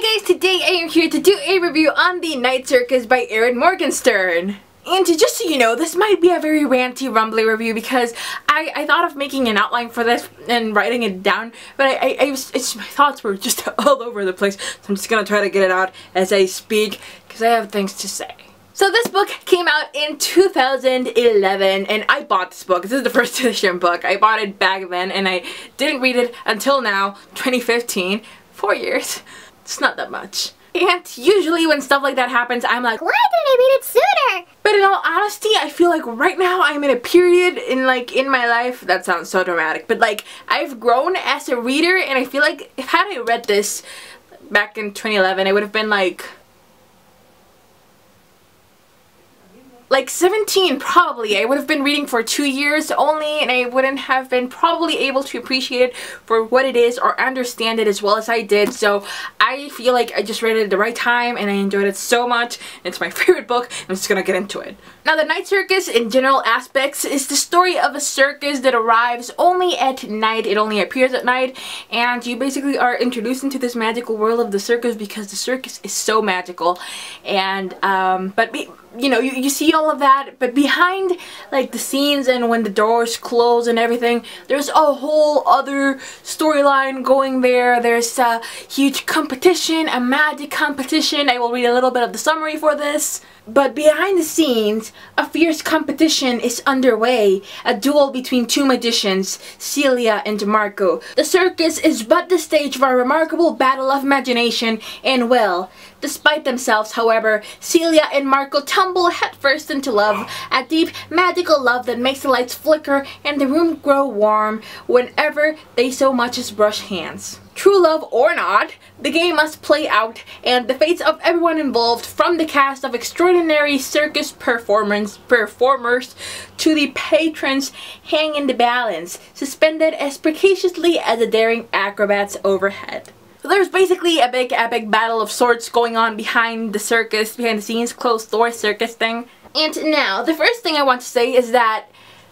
Hi guys, today I am here to do a review on The Night Circus by Erin Morgenstern. And just so you know, this might be a very ranty, rumbly review because I thought of making an outline for this and writing it down, but my thoughts were just all over the place, so I'm just gonna try to get it out as I speak because I have things to say. So this book came out in 2011 and I bought this book. This is the first edition book. I bought it back then and I didn't read it until now, 2015. 4 years. It's not that much. And usually when stuff like that happens, I'm like, why didn't I read it sooner? But in all honesty, I feel like right now I'm in a period in my life, that sounds so dramatic, but like I've grown as a reader and I feel like if had I read this back in 2011, I would have been like 17 probably. I would have been reading for 2 years only and I wouldn't have been probably able to appreciate it for what it is or understand it as well as I did. So I feel like I just read it at the right time and I enjoyed it so much. It's my favorite book. I'm just gonna get into it. Now, The Night Circus in general aspects is the story of a circus that arrives only at night. It only appears at night and you basically are introduced into this magical world of the circus because the circus is so magical. And you know, you see all of that, but behind like the scenes and when the doors close and everything, there's a whole other storyline going there. There's a huge competition, a magic competition. I will read a little bit of the summary for this. But behind the scenes, a fierce competition is underway, a duel between two magicians, Celia and Marco. The circus is but the stage for a remarkable battle of imagination and will. Despite themselves, however, Celia and Marco tumble headfirst into love, a deep, magical love that makes the lights flicker and the room grow warm whenever they so much as brush hands. True love or not, the game must play out, and the fates of everyone involved, from the cast of extraordinary circus performers to the patrons, hang in the balance, suspended as precociously as the daring acrobats overhead. So there's basically a big epic battle of sorts going on behind the circus, behind the scenes, closed door circus thing. And now, the first thing I want to say is that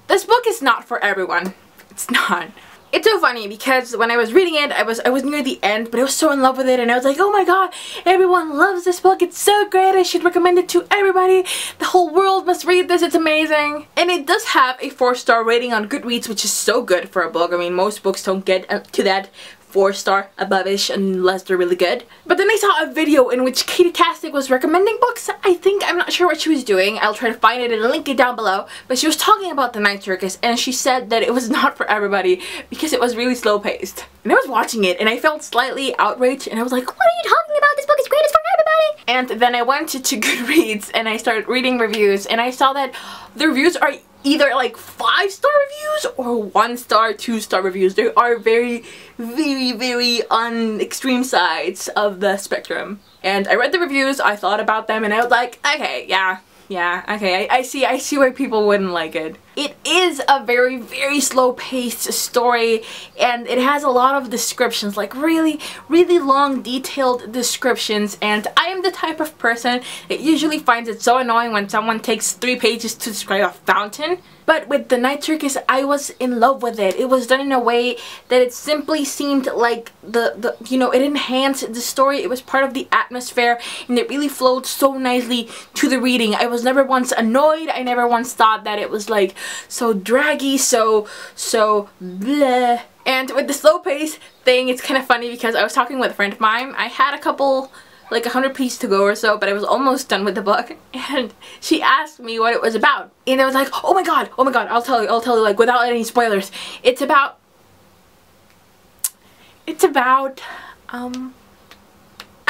this book is not for everyone. It's not. It's so funny because when I was reading it, I was near the end, but I was so in love with it and I was like, oh my god, everyone loves this book, it's so great, I should recommend it to everybody, the whole world must read this, it's amazing. And it does have a 4-star rating on Goodreads, which is so good for a book. I mean, most books don't get to that 4-star above-ish unless they're really good. But then I saw a video in which Katie Tastic was recommending books. I'm not sure what she was doing. I'll try to find it and link it down below. But she was talking about The Night Circus and she said that it was not for everybody because it was really slow paced. And I was watching it and I felt slightly outraged and I was like, what are you talking about? This book is great, it's for everybody! And then I went to Goodreads and I started reading reviews and I saw that the reviews are either like 5-star reviews or 1-star, 2-star reviews. They are very, very, very on extreme sides of the spectrum. And I read the reviews, I thought about them, and I was like, okay, yeah, okay, I see why people wouldn't like it. It is a very, very slow-paced story, and it has a lot of descriptions, like really, really long, detailed descriptions, and I am the type of person that usually finds it so annoying when someone takes 3 pages to describe a fountain. But with The Night Circus, I was in love with it. It was done in a way that it simply seemed like you know, it enhanced the story. It was part of the atmosphere, and it really flowed so nicely to the reading. I was never once annoyed. I never once thought that it was like so draggy, so bleh. And with the slow pace thing, it's kind of funny because I was talking with a friend of mine. I had a couple, like 100 pieces to go or so, but I was almost done with the book, and she asked me what it was about, and I was like, oh my god, I'll tell you, like, without any spoilers. It's about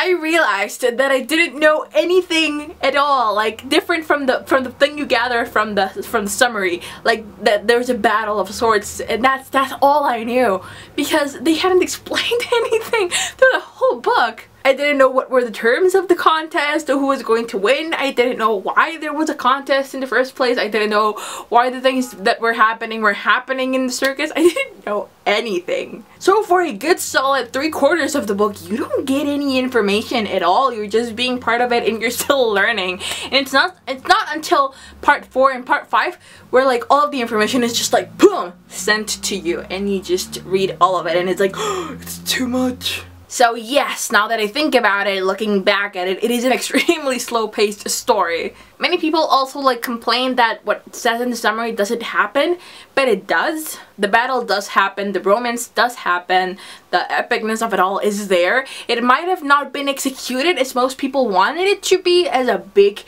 I realized that I didn't know anything at all, like different from the thing you gather from the summary, like that there's a battle of sorts, and that's all I knew because they hadn't explained anything through the whole book. I didn't know what were the terms of the contest or who was going to win. I didn't know why there was a contest in the first place. I didn't know why the things that were happening in the circus. I didn't know anything. So for a good solid 3/4 of the book, you don't get any information at all. You're just being part of it and you're still learning. And it's not until part 4 and part 5 where like all of the information is just like boom sent to you and you just read all of it and it's like, oh, it's too much. So yes, now that I think about it, looking back at it, it is an extremely slow-paced story. Many people also like complain that what it says in the summary doesn't happen, but it does. The battle does happen, the romance does happen, the epicness of it all is there. It might have not been executed as most people wanted it to be, as a big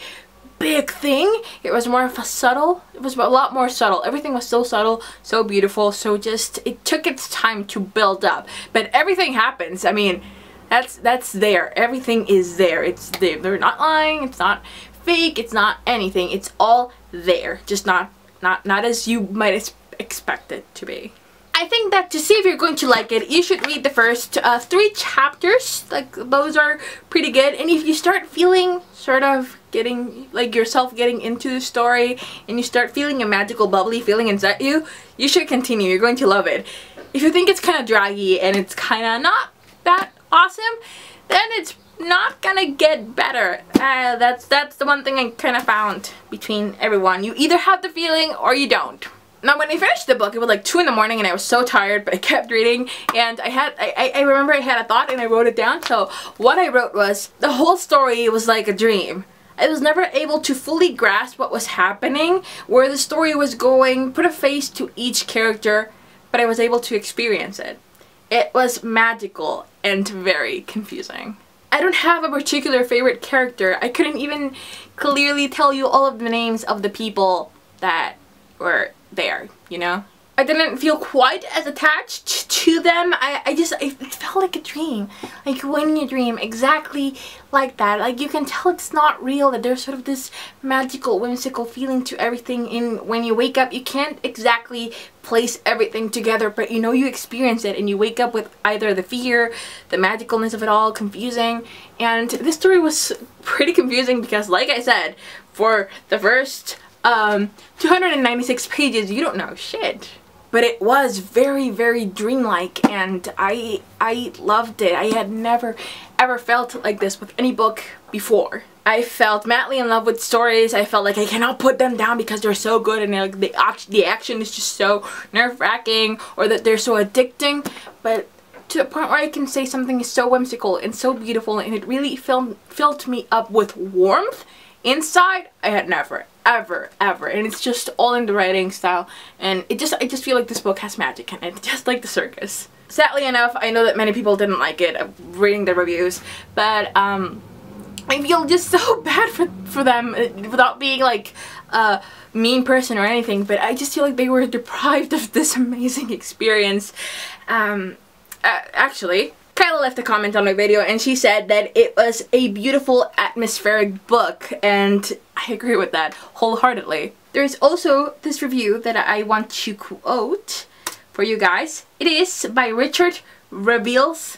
thing. It was more of a subtle, it was a lot more subtle. Everything was so subtle, so beautiful, so just, it took its time to build up. But everything happens. I mean, that's there. Everything is there. It's there. They're not lying, it's not fake, it's not anything. It's all there. Just not as you might expect it to be. I think that to see if you're going to like it, you should read the first 3 chapters. Like, those are pretty good. And if you start feeling sort of getting, like, yourself getting into the story, and you start feeling a magical bubbly feeling inside you, you should continue. You're going to love it. If you think it's kind of draggy and it's kind of not that awesome, then it's not gonna get better. That's the one thing I kind of found between everyone. You either have the feeling or you don't. Now, when I finished the book, it was like 2 in the morning and I was so tired, but I kept reading, and I remember I had a thought and I wrote it down. So what I wrote was, the whole story was like a dream. I was never able to fully grasp what was happening, where the story was going, put a face to each character, but I was able to experience it. It was magical and very confusing. I don't have a particular favorite character. I couldn't even clearly tell you all of the names of the people that were there, you know? I didn't feel quite as attached to them. It felt like a dream. Like when you dream, exactly like that. Like you can tell it's not real, that there's sort of this magical, whimsical feeling to everything. In when you wake up, you can't exactly place everything together, but you know you experience it, and you wake up with either the fear, the magicalness of it all, confusing. And this story was pretty confusing because, like I said, for the first 296 pages, you don't know shit. But it was very, very dreamlike, and I loved it. I had never ever felt like this with any book before. I felt madly in love with stories. I felt like I cannot put them down because they're so good, and like the action is just so nerve-wracking, or that they're so addicting. But to the point where I can say something is so whimsical and so beautiful, and it really filled me up with warmth inside, I had never ever, and it's just all in the writing style, and I just feel like this book has magic in it, just like the Circus. Sadly enough, I know that many people didn't like it, reading the reviews, but I feel just so bad for them, without being like a mean person or anything, but I just feel like they were deprived of this amazing experience. Actually, Kyla left a comment on my video, and she said that it was a beautiful atmospheric book, and I agree with that wholeheartedly. There's also this review that I want to quote for you guys. It is by Richard Reviles.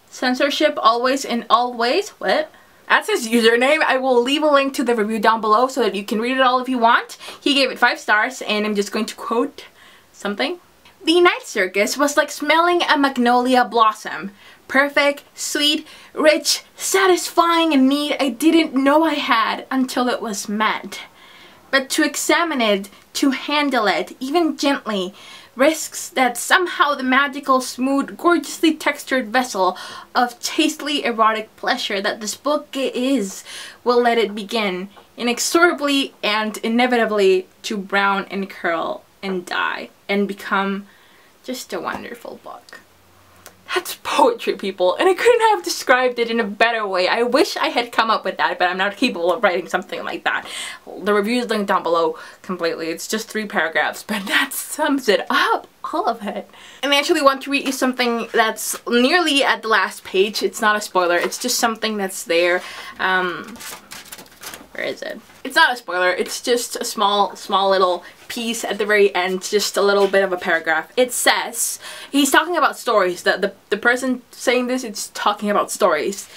Censorship always in all ways. What? That's his username. I will leave a link to the review down below so that you can read it all if you want. He gave it 5 stars, and I'm just going to quote something. The night circus was like smelling a magnolia blossom. Perfect, sweet, rich, satisfying, a need I didn't know I had until it was met. But to examine it, to handle it, even gently, risks that somehow the magical, smooth, gorgeously textured vessel of chastely erotic pleasure that this book is will let it begin, inexorably and inevitably to brown and curl and die and become just a wonderful book. That's poetry, people, and I couldn't have described it in a better way. I wish I had come up with that, but I'm not capable of writing something like that. The review is linked down below completely. It's just 3 paragraphs, but that sums it up, all of it. And I actually want to read you something that's nearly at the last page. It's not a spoiler, it's just something that's there. Where is it? It's not a spoiler, it's just a small little piece at the very end, just a little bit of a paragraph. It says, he's talking about stories, the person saying this is talking about stories,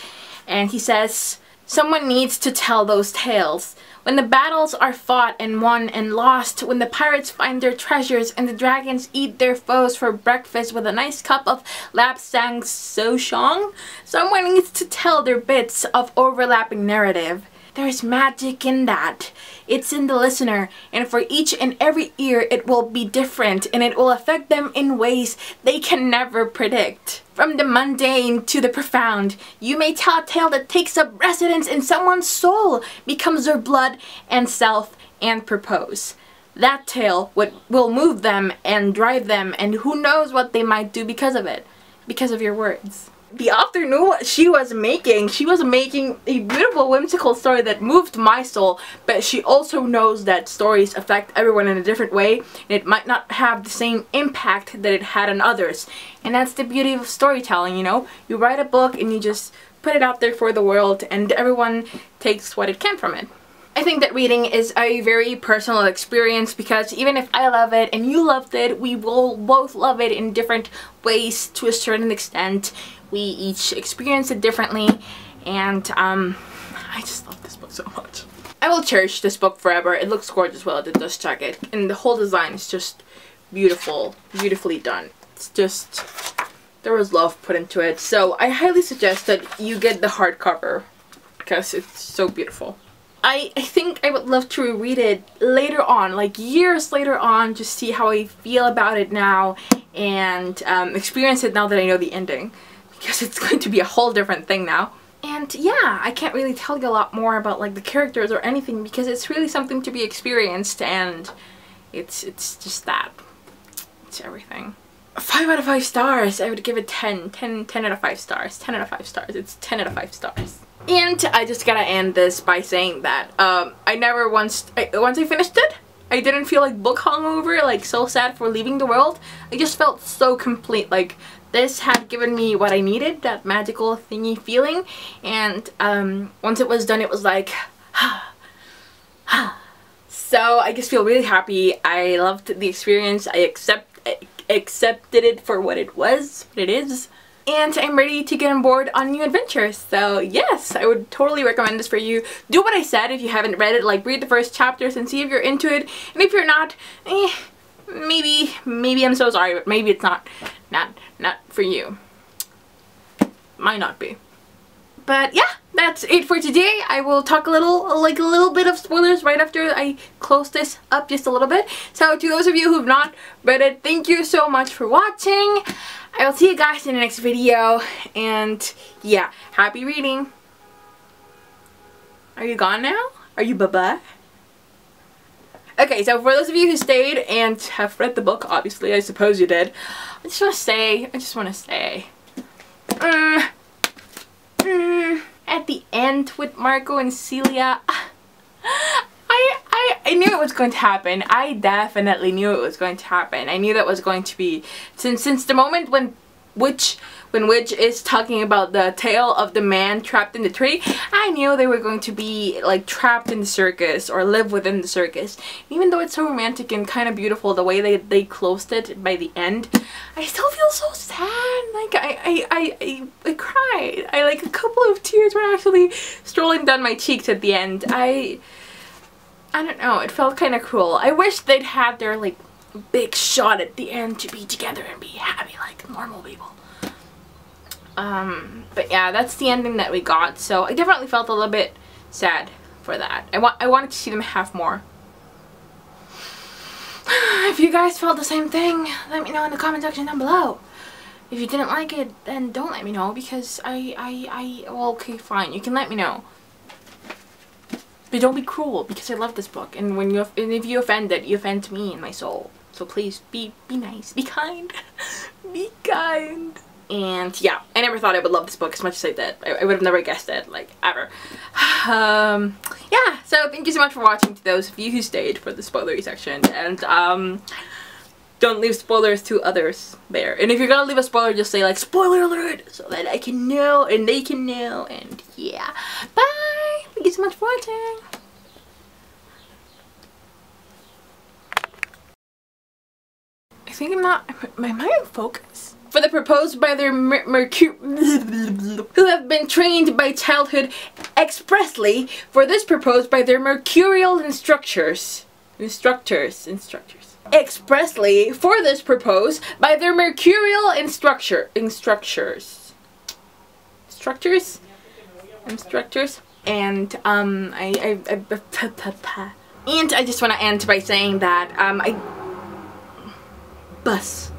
and he says, someone needs to tell those tales. When the battles are fought and won and lost, when the pirates find their treasures and the dragons eat their foes for breakfast with a nice cup of lapsang souchong, someone needs to tell their bits of overlapping narrative. There's magic in that. It's in the listener, and for each and every ear it will be different, and it will affect them in ways they can never predict. From the mundane to the profound, you may tell a tale that takes up residence in someone's soul, becomes their blood and self, and propose. That tale will move them and drive them, and who knows what they might do because of it, because of your words. The author knew what she was making. She was making a beautiful, whimsical story that moved my soul, but she also knows that stories affect everyone in a different way, and it might not have the same impact that it had on others. And that's the beauty of storytelling, you know? You write a book and you just put it out there for the world, and everyone takes what it can from it. I think that reading is a very personal experience, because even if I love it and you loved it, we will both love it in different ways to a certain extent. We each experience it differently, and I just love this book so much. I will cherish this book forever. It looks gorgeous while it does check it, and the whole design is just beautiful, beautifully done. It's just, there was love put into it. So I highly suggest that you get the hardcover, because it's so beautiful. I think I would love to reread it later on, like years later on, to see how I feel about it now, and experience it now that I know the ending, because it's going to be a whole different thing now. And yeah, I can't really tell you a lot more about like the characters or anything, because it's really something to be experienced, and it's just that. It's everything. 5 out of 5 stars. I would give it 10 out of 5 stars. 10 out of 5 stars. It's 10 out of 5 stars. And I just gotta end this by saying that I never once I finished it, I didn't feel like book hungover, like so sad for leaving the world. I just felt so complete. Like, this had given me what I needed, that magical thingy feeling, and once it was done, it was like so I just feel really happy. I loved the experience. I accepted it for what it was, what it is. And I'm ready to get on board on new adventures. So yes, I would totally recommend this for you. Do what I said if you haven't read it. Like, read the first chapters and see if you're into it. And if you're not, maybe I'm so sorry, but maybe it's not for you. Might not be. But yeah, that's it for today. I will talk a little bit of spoilers right after I close this up just a little bit. So to those of you who've not read it, thank you so much for watching. I will see you guys in the next video, and yeah, happy reading. Are you gone now? Are you bye-bye? Okay, so for those of you who stayed and have read the book, obviously, I suppose you did, I just want to say, at the end with Marco and Celia, I knew it was going to happen. I definitely knew it was going to happen. I knew that was going to be, since the moment when Witch is talking about the tale of the man trapped in the tree, I knew they were going to be like trapped in the circus or live within the circus. Even though it's so romantic and kind of beautiful the way they closed it by the end, I still feel so sad. Like I cried. Like a couple of tears were actually strolling down my cheeks at the end. I don't know, it felt kind of cruel. I wish they'd had their like big shot at the end to be together and be happy like normal people. But yeah, that's the ending that we got, so I definitely felt a little bit sad for that. I wanted to see them have more. If you guys felt the same thing, let me know in the comment section down below. If you didn't like it, then don't let me know, because well, okay, fine, you can let me know. But don't be cruel, because I love this book, and if you offend it, you offend me and my soul. So please be nice, be kind, be kind. And yeah, I never thought I would love this book as much as I did. I would have never guessed it, like, ever. Yeah, so thank you so much for watching, to those of you who stayed for the spoilery section. And don't leave spoilers to others there. And if you're gonna leave a spoiler, just say like, spoiler alert, so that I can know and they can know. And yeah, bye. Thank you so much for watching. I think am I in focus? For the proposed by their who have been trained by childhood expressly for this proposed by their mercurial instructors. Expressly for this proposed by their mercurial instructors. And and I just want to end by saying that bus.